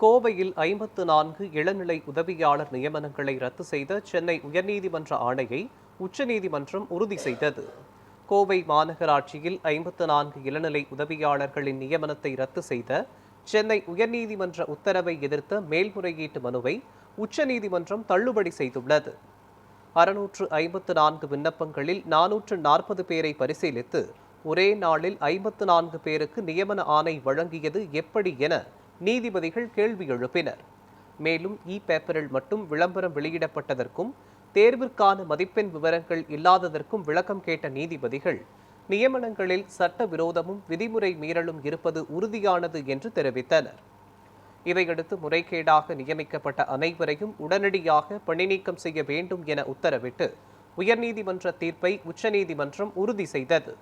கோவையில் 54 இளநிலை உதவியாளர் நியமனங்களை ரத்து செய்த சென்னை உயர்நீதிமன்ற ஆணையை உச்சநீதிமன்றம் உறுதி செய்தது. கோவை மாநகராட்சியில் 54 இளநிலை உதவியாளர்களின் நியமனத்தை ரத்து செய்த சென்னை உயர்நீதிமன்ற உத்தரவை எதிர்த்த மேல்முறையீட்டு மனுவை உச்சநீதிமன்றம் தள்ளுபடி செய்துள்ளது. 654 விண்ணப்பங்களில் 440 பேரை பரிசீலித்து ஒரே நாளில் 54 பேருக்கு நியமன ஆணை வழங்கியது எப்படி என நீதிபதிகள் கேள்வி எழுப்பினர். மேலும் பேப்பரில் மட்டும் விளம்பரம் வெளியிடப்பட்டதற்கும் தேர்விற்கான மதிப்பெண் விவரங்கள் இல்லாததற்கும் விளக்கம் கேட்ட நீதிபதிகள் நியமனங்களில் சட்ட விரோதமும் விதிமுறை மீறலும் இருப்பது உறுதியானது என்று தெரிவித்தனர். இதையடுத்து முறைகேடாக நியமிக்கப்பட்ட அனைவரையும் உடனடியாக பணிநீக்கம் செய்ய வேண்டும் என உத்தரவிட்டு உயர்நீதிமன்ற தீர்ப்பை உச்சநீதிமன்றம் உறுதி செய்தது.